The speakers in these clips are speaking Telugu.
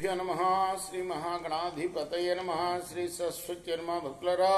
శ్రీగురుభ్యో నమః. శ్రీ మహాగణాధిపతయే నమః. శ్రీ సరస్వతి నమః. భక్తులరా,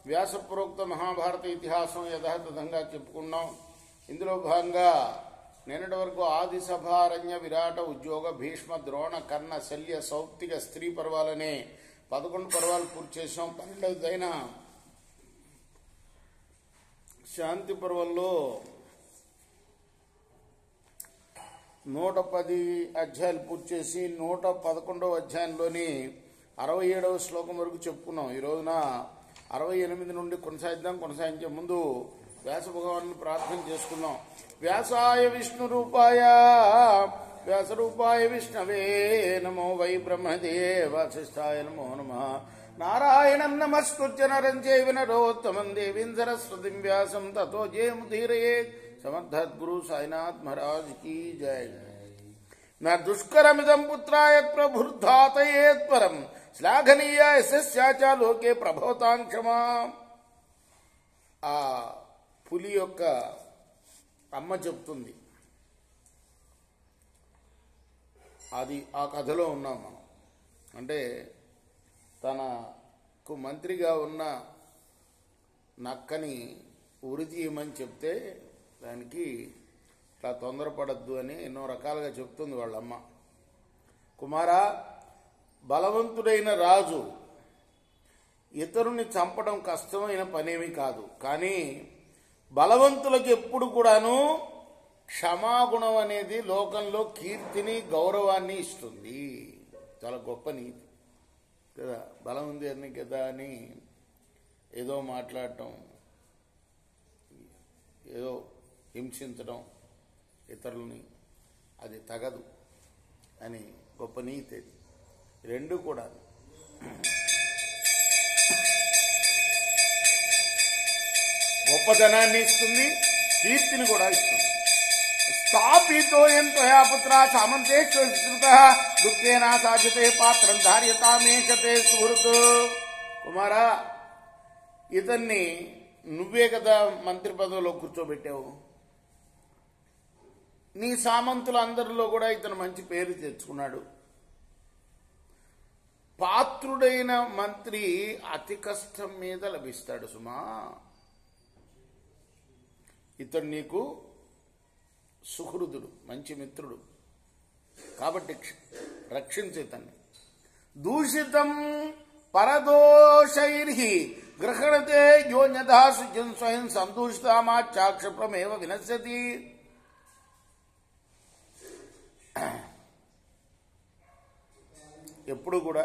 వ్యాసప్రోక్త మహాభారత ఇతిహాసం యథాతథంగా చెప్పుకున్నాం. ఇందులో భాగంగా నిన్నటి వరకు ఆది సభారణ్య విరాట ఉద్యోగ భీష్మ ద్రోణ కర్ణ శల్య సౌప్తిక స్త్రీ పర్వాలనే 11 పర్వాలు పూర్తి చేసాం. 12వదైన శాంతి పర్వంలో 110 అధ్యాయాలు పూర్తి చేసి 111వ అధ్యాయంలోని 67వ శ్లోకం వరకు చెప్పుకున్నాం. ఈ రోజున 68 నుండి కొనసాగిద్దాం. కొనసాగించే ముందు వ్యాస భగవాను ప్రార్థన చేసుకుందాం. వ్యాసాయ విష్ణు రూపాయ వ్యాస రూపాయ విష్ణవే నమో వై బ్రహ్మదేవ వశిష్ఠాయ నమో నమః. నారాయణం నమస్కృత్య నరం చైవ నరోత్తమం దేవీం సరస్వతిం వ్యాసం తతో జయముదీరయేత్. సమర్థద్గురు సాయినాథ్ महाराज की जय. न दुष्करमिदं पुत्राय प्रभुर्धातयेत् परं श्लाघनीय यशस्याचा लोके प्रभवतां क्षमा. ఆ పులి యొక్క అమ్మ చెప్తుంది. అది ఆ కథలో ఉన్నాం మనం. అంటే తనకు మంత్రిగా ఉన్న నక్కని ఉరి తీయమని చెప్తే దానికి ఇట్లా తొందరపడద్దు అని ఎన్నో రకాలుగా చెప్తుంది వాళ్ళమ్మ. కుమారా, బలవంతుడైన రాజు ఇతరుని చంపడం కష్టమైన పనేమీ కాదు. కానీ బలవంతులకు ఎప్పుడు కూడాను క్షమాగుణం అనేది లోకంలో కీర్తిని గౌరవాన్ని ఇస్తుంది. చాలా గొప్ప నీతి కదా. బలం ఉంది అని కదా అని ఏదో మాట్లాడటం, ఏదో హింసించడం ఇతరులని, అది తగదు అని గొప్ప నీతి. రెండు కూడా గొప్పతనాన్ని ఇస్తుంది, కీర్తిని కూడా ఇస్తుంది. స్థాపితో ఎంతయా పుత్ర సామంతేశ్వరుత దుఃఖేనా సాధ్యతే పాత్రం ధార్యతామేషతే సుహృతు. కుమారా, ఇతన్ని నువ్వే కదా మంత్రి పదవిలో కూర్చోబెట్టావు. నీ సామంతులందరిలో కూడా ఇతను మంచి పేరు తెచ్చుకున్నాడు. పాత్రుడైన మంత్రి అతి కష్టం మీద లభిస్తాడు సుమా. ఇతడు నీకు సుహృదుడు, మంచి మిత్రుడు. కాబట్టి రక్షించు ఇతన్ని. దూషితం పరదోషైర్హి గ్రహణతే యోన్యథా శుచిం స్వయం సందూషితామాచాక్షిప్రమేవ వినశ్యతి. ఎప్పుడు కూడా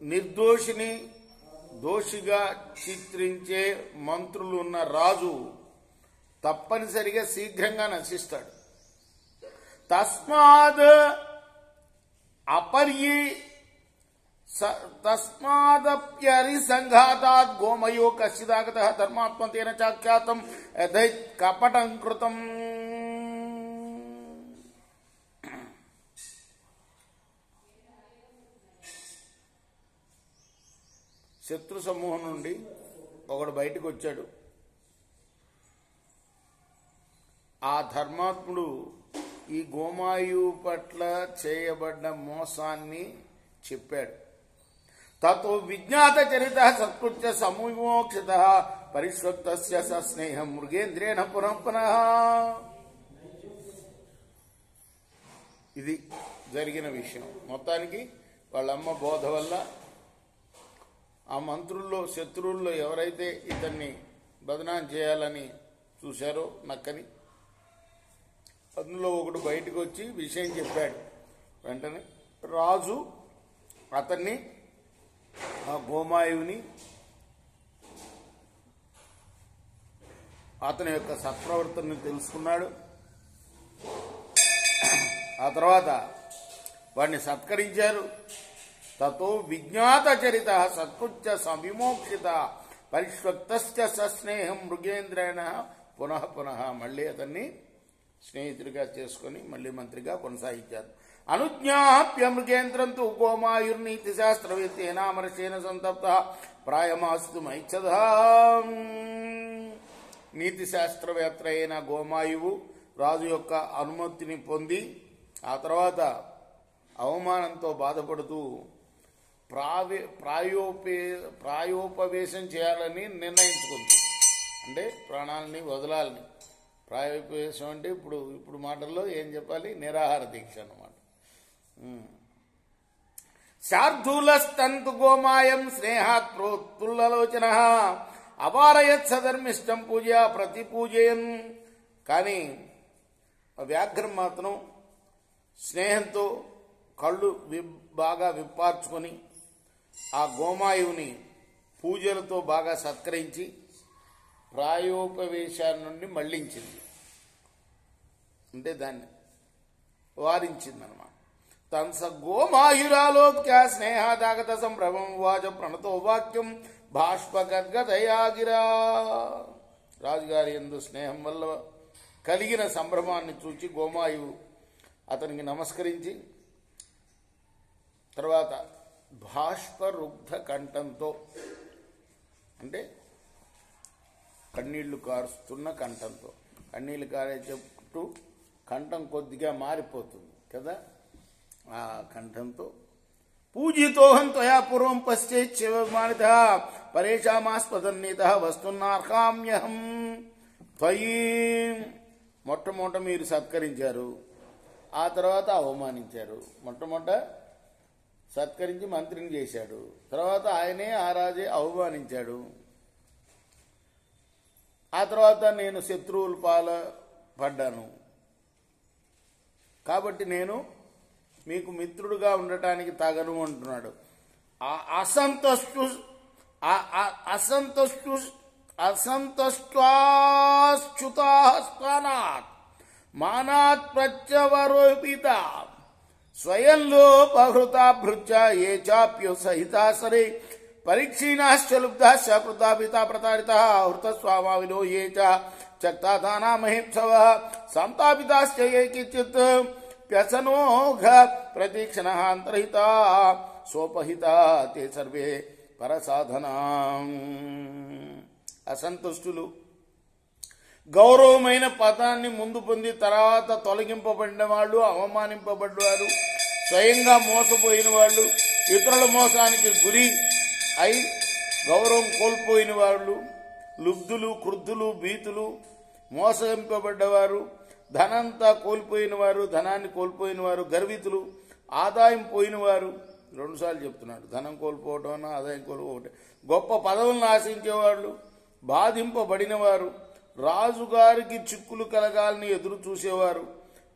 నిర్దోషిని దోషిగా చిత్రించే మంత్రులు ఉన్న రాజు తప్పనిసరిగా శీఘ్రంగా నశిస్తాడు. తస్మాదప్యరి సంఘాతాత్ గోమయో కశ్చిదాగత ధర్మాత్మతేన చాఖ్యాతం యథైత్ కపటం కృతం. శత్రు సమూహం నుండి ఒకడు బయటకు వచ్చాడు. ఆ ధర్మాత్ముడు ఈ గోమాయువు పట్ల చేయబడ్డ మోసాన్ని చెప్పాడు. తతో విజ్ఞాత చరిత సత్కృత్య సముమోక్షిత పరిష్వక్తస్య సస్నేహం మృగేంద్రేణ పునః పునః. ఇది జరిగిన విషయం. మొత్తానికి వాళ్ళమ్మ బోధ వల్ల ఆ మంత్రుల్లో శత్రువుల్లో ఎవరైతే ఇతన్ని బదనాం చేయాలని చూశారో నక్కని, అందులో ఒకడు బయటకు వచ్చి విషయం చెప్పాడు. వెంటనే రాజు అతన్ని, ఆ గోమాయువుని, అతని యొక్క సత్ప్రవర్తనని తెలుసుకున్నాడు. ఆ తర్వాత వాడిని సత్కరించారు. తతో విజ్ఞాత చరిత సత్కృత్య సవిమోక్షిత పరిష్వక్తస్య సస్నేహం మృగేంద్రేణ పునః పునః. మళ్ళీ అతన్ని స్నేహితుడిగా చేసుకుని మళ్ళీ మంత్రిగా కొనసాగించారు. అనుజ్ఞాప్య మృగేంద్రం తు గోమాయుర్నీతి శాస్త్రవేత్తేనామరసేన సంతప్త ప్రాయమాస్తు మైచ్చద. నీతి శాస్త్రవేత్త అయిన గోమాయువు రాజు యొక్క అనుమతిని పొంది ఆ తర్వాత అవమానంతో బాధపడుతూ ప్రాయోపవేశం చేయాలని నిర్ణయించుకుంది. అంటే ప్రాణాలని వదలాలని. ప్రాయోపవేశం అంటే ఇప్పుడు మాటల్లో ఏం చెప్పాలి? నిరాహార దీక్ష అన్నమాట. శార్దూలస్తంతు గోమాయం స్నేహాత్ ప్రోత్తుల్లలోచన అపారయత్ సధర్మిష్టం పూజ ప్రతి పూజయన్. కానీ వ్యాఘ్రం మాత్రం స్నేహంతో కళ్ళు బాగా విప్పార్చుకొని ఆ గోమాయువుని పూజలతో బాగా సత్కరించి ప్రాయోపవేశాల నుండి మళ్లించింది. అంటే దాన్ని వారించిందనమాట. తంస గోమాయురాలోక్య స్నేహాదాగత సంభ్రమం వాచ ప్రణతో వాక్యం బాష్పగద్గదయాగిరా. రాజుగారి యందు స్నేహం వల్ల కలిగిన సంభ్రమాన్ని చూచి గోమాయువు అతనికి నమస్కరించి తర్వాత బాష్పరుగ్ధ కంఠంతో, అంటే కన్నీళ్లు కారుస్తున్న కంఠంతో, కన్నీళ్లు కారే చెట్టు కంఠం కొద్దిగా మారిపోతుంది కదా, ఆ కంఠంతో పూజితోహం త్వయా పూర్వం పశ్చేచ్ఛమానిత పరేషామాస్పదన్నీత వస్తున్నార్హామ్యహం త్వయి. మొట్టమొదట మీరు సత్కరించారు, ఆ తర్వాత అవమానించారు. మొట్టమొదట సత్కరించి మంత్రిని చేశాడు, తర్వాత ఆయనే ఆ రాజే అవమానించాడు. ఆ తర్వాత నేను శత్రువుల పాల పడ్డాను, కాబట్టి నేను మీకు మిత్రుడుగా ఉండటానికి తగను అంటున్నాడు. అసంతష్టాశ్చుతాస్నాత్ మానాత్ ప్రత్యవరోపిత స్వయంలోపహృతా భృత్య ఏ చాప్యో సహితాసరే పరీక్షీణాశ్చలుబ్ధాశ్చ కృతాపితా ప్రతారిత హృతస్వామావిలో ఏ చక్తాదానా మహేప్సవ సంతాపితాశ్చ ఏకిచిత్ ప్యసనోఘ ప్రతీక్షణ అంతర్హిత సోపహిత తే సర్వే పరసాధనా. అసంతుష్టులు గౌరవమైన పదాన్ని ముందు పొంది తర్వాత తొలగింపబడిన వాళ్ళు, అవమానింపబడ్డారు, స్వయంగా మోసపోయిన వాళ్ళు, ఇతరుల మోసానికి గురి అయి గౌరవం కోల్పోయిన వాళ్ళు, లుబ్ధులు, క్రుద్ధులు, భీతులు, మోసగింపబడ్డవారు, ధనంతా కోల్పోయిన వారు, ధనాన్ని కోల్పోయిన వారు, గర్వితులు, ఆదాయం పోయినవారు. రెండుసార్లు చెప్తున్నాడు, ధనం కోల్పోవటం, ఆదాయం కోల్పోవటం. గొప్ప పదవులను ఆశించేవాళ్ళు, బాధింపబడిన వారు, రాజుగారికి చిక్కులు కలగాలని ఎదురు చూసేవారు,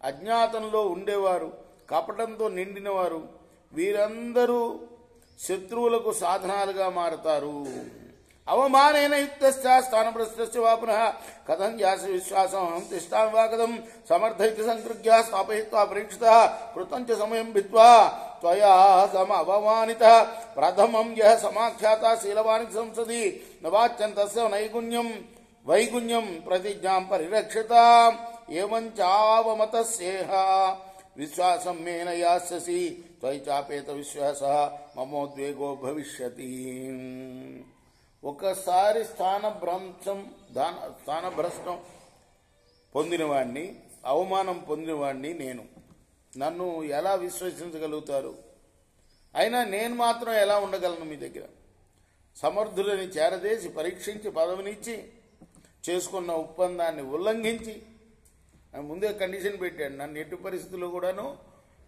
అజ్ఞాతంలో ఉండేవారు, కపటంతో నిండినవారు, వీరందరూ శత్రువులకు సాధనాలుగా మారతారు. అవమానేన యుక్తశ్చ స్థానభ్రష్టశ్చ వా పునః కథం యాసి విశ్వాసం తిష్టామి వా కథం సమర్థయితి సంకృత్య స్థాపయిత్వా పరీక్షితః కృతం చ సమయం భిత్వా త్వయా సమవమానితః ప్రథమం యః సమాఖ్యాత శీలవానికి సంసది నవాచ్యంతస్య వైగుణ్యం ప్రతిజ్ఞాం పరిరక్షితాం ఏవం చావమతస్యేహ విశ్వాసం మేన యాస్యసి త్వయి చాపేత విశ్వాసః మమోద్వేగో భవిష్యతి. ఒకసారి స్థానభ్రష్టం పొందినవాణ్ణి, అవమానం పొందినవాణ్ణి నేను. నన్ను ఎలా విశ్వసించగలుగుతారు? అయినా నేను మాత్రం ఎలా ఉండగలను మీ దగ్గర? సమర్థులని చేరదేసి పరీక్షించి పదవినిచ్చి చేసుకున్న ఒప్పందాన్ని ఉల్లంఘించి ముందే కండిషన్ పెట్టాడు, నన్ను ఎట్టి పరిస్థితుల్లో కూడాను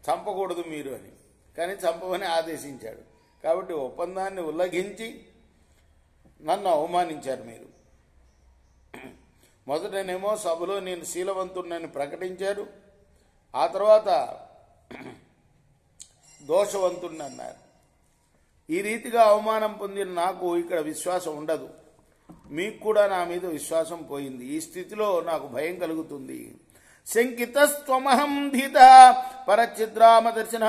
చంపకూడదు మీరు అని. కానీ చంపమని ఆదేశించాడు. కాబట్టి ఒప్పందాన్ని ఉల్లంఘించి నన్ను అవమానించారు మీరు. మొదటనేమో సభలో నేను శీలవంతుడినని ప్రకటించారు, ఆ తర్వాత దోషవంతుడిని అన్నారు. ఈ రీతిగా అవమానం పొందిన నాకు ఇక్కడ విశ్వాసం ఉండదు, మీకు కూడా నా మీద విశ్వాసం పోయింది. ఈ స్థితిలో నాకు భయం కలుగుతుంది. శంకితస్త్వమహం భీత పరచిద్రామదర్శన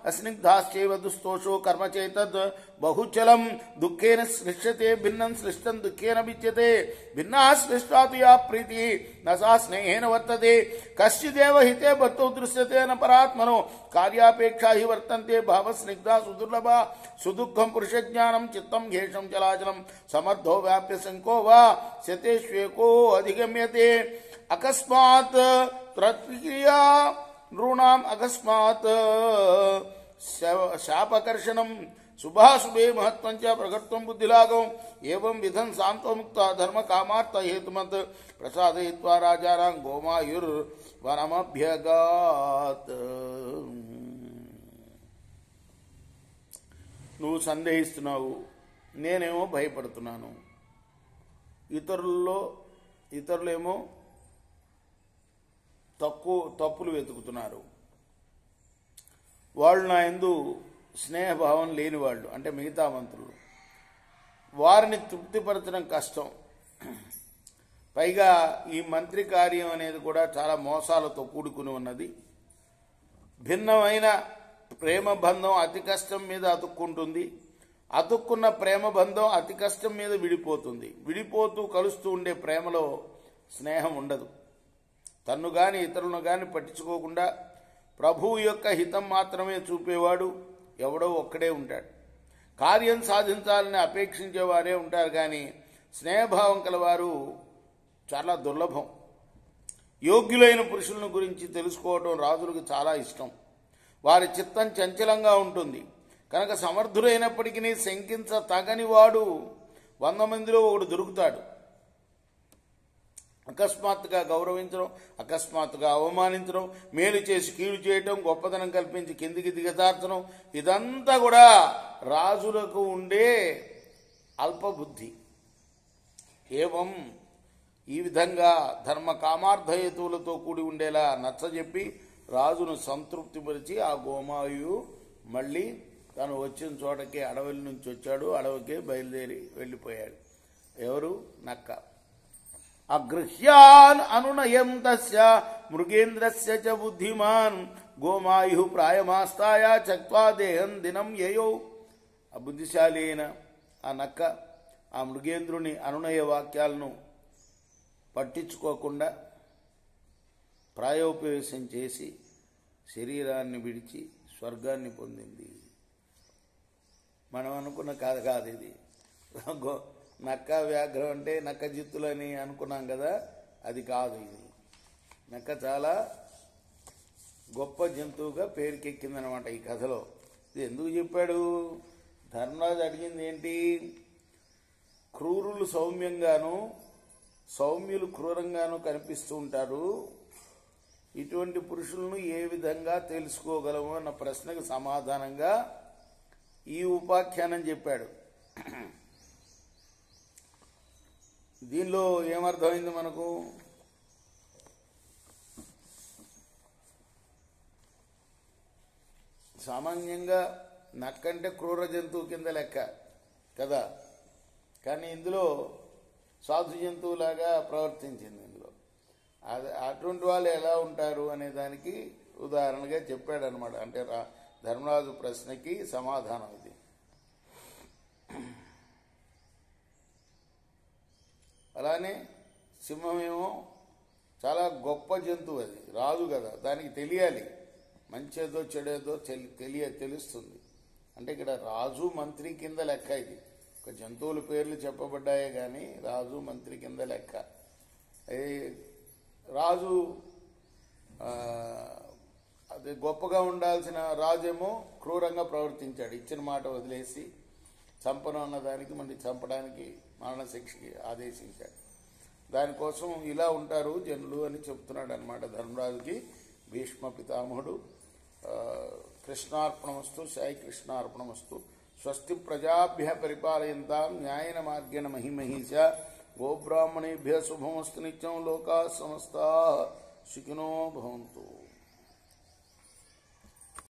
అస్నిగ్ధాశ్చైవ దుస్తోషో కర్మచేతద్ బహుచలం దుఃఖేన సృష్యతే భిన్నం సృష్టం దుఃఖేన విచ్యతే భిన్నా సృష్టాతు యా ప్రీతి నసా స్నేహేన వర్తతే కశ్చిదేవ హితే భక్తౌ దృశ్యతే న పరాత్మనో కార్యాపేక్షా హి వర్తంతే భావస్నిగ్ధా సుదుర్లభ సుదుఃఖం పురుషజ్ఞానం చిత్తం ఘేషం చలాచలం సమర్థో వ్యాప్య శంకో వా శతేష్వేకో అధిగమ్యతే అకస్మాత్ ప్రక్రియా నృణాం అకస్మాత్ శాపకర్షణం శుభాశుభే మహత్వం చ ప్రకర్తం బుద్ధిలాగం ఏవం విధం శాంతముక్త ధర్మ కామార్థ హేతుమత్ ప్రసాదయిత్వా రాజానాం గోమాయుర్ వనమభ్యగాత్. నువ్వు సందేహిస్తున్నావు, నేనేమో భయపడుతున్నాను. ఇతరులేమో తప్పులు వెతుకుతున్నారు. వాళ్ళు నా యందు స్నేహభావం లేని వాళ్ళు, అంటే మిగతా మంత్రులు. వారిని తృప్తిపరచడం కష్టం. పైగా ఈ మంత్రి కార్యం అనేది కూడా చాలా మోసాలతో కూడుకుని ఉన్నది. భిన్నమైన ప్రేమ బంధం అతి కష్టం మీద అతుక్కుంటుంది. అతుక్కున్న ప్రేమ బంధం అతి కష్టం మీద విడిపోతుంది. విడిపోతూ కలుస్తూ ఉండే ప్రేమలో స్నేహం ఉండదు. తన్ను గాని ఇతరులను గాని పట్టించుకోకుండా ప్రభువు యొక్క హితం మాత్రమే చూపేవాడు ఎవడో ఒక్కడే ఉంటాడు. కార్యం సాధించాలని అపేక్షించేవారే ఉంటారు, కానీ స్నేహభావం కలవారు చాలా దుర్లభం. యోగ్యులైన పురుషులను గురించి తెలుసుకోవడం రాజులకు చాలా ఇష్టం. వారి చిత్తం చంచలంగా ఉంటుంది కనుక సమర్థుడైనప్పటికీ శంకించ తగని వాడు 100 మందిలో ఒకడు దొరుకుతాడు. అకస్మాత్తుగా గౌరవించడం, అకస్మాత్తుగా అవమానించడం, మేలు చేసి కీడు చేయటం, గొప్పతనం కల్పించి కిందికి దిగజార్చడం, ఇదంతా కూడా రాజులకు ఉండే అల్పబుద్ధి. ఏవం ఈ విధంగా ధర్మ కామార్థహేతువులతో కూడి ఉండేలా నచ్చజెప్పి రాజును సంతృప్తిపరిచి ఆ గోమాయు మళ్ళీ తను వచ్చిన చోటకి అడవుల నుంచి వచ్చాడు. అడవికే బయలుదేరి వెళ్ళిపోయాడు. ఎవరు? నక్క. అగృహ్యాన్ అనునయం తస్య మృగేంద్రస్య చ బుద్ధిమాన్ గోమాయు ప్రాయమాస్తాయ చక్వా దేహం దినం యయో. ఆ బుద్ధిశాలి అయిన ఆ నక్క ఆ మృగేంద్రుని అనునయ వాక్యాలను పట్టించుకోకుండా ప్రాయోపవేశం చేసి శరీరాన్ని విడిచి స్వర్గాన్ని పొందింది. మనం అనుకున్న కథ కాదు ఇది. నక్క వ్యాఘ్రం అంటే నక్క జిత్తులని అనుకున్నాం కదా, అది కాదు. ఇది నక్క చాలా గొప్ప జంతువుగా పేరుకెక్కిందనమాట ఈ కథలో. ఇది ఎందుకు చెప్పాడు? ధర్మరాజు అడిగింది ఏంటి? క్రూరులు సౌమ్యంగాను సౌమ్యులు క్రూరంగాను కనిపిస్తూ ఉంటారు. ఇటువంటి పురుషులను ఏ విధంగా తెలుసుకోగలము అన్న ప్రశ్నకు సమాధానంగా ఈ ఉపాఖ్యానం చెప్పాడు. దీనిలో ఏమర్థమైంది మనకు? సామాన్యంగా నక్కంటే క్రూర జంతువు కింద లెక్క కదా, కానీ ఇందులో సాధు జంతువులాగా ప్రవర్తించింది. ఇందులో అటువంటి వాళ్ళు ఎలా ఉంటారు అనే దానికి ఉదాహరణగా చెప్పాడనమాట. అంటే ధర్మరాజు ప్రశ్నకి సమాధానం ఇది. అలానే సింహమేమో చాలా గొప్ప జంతువు, అది రాజు కదా, దానికి తెలియాలి మంచేదో చెడేదో తెలుస్తుంది. అంటే ఇక్కడ రాజు మంత్రి కింద లెక్క. ఇది ఒక జంతువుల పేర్లు చెప్పబడ్డాయే కానీ రాజు మంత్రి కింద లెక్క. రాజు అది గొప్పగా ఉండాల్సిన రాజేమో క్రూరంగా ప్రవర్తించాడు. ఇచ్చిన మాట వదిలేసి చంపను అన్నదానికి మళ్ళీ చంపడానికి మరణశిక్షకి ఆదేశించాడు. దానికోసం ఇలా ఉంటారు జనులు అని చెప్తున్నాడు అనమాట ధర్మరాజుకి భీష్మ పితామహుడు. కృష్ణార్పణమస్తు. సాయి కృష్ణార్పణమస్తు. స్వస్తి ప్రజాభ్య పరిపాలయంతాం న్యాయేన మార్గేణ మహిమహీష. గోబ్రాహ్మణేభ్య శుభమస్తు నిత్యం. లోకా సమస్తా సుఖినో భవంతు.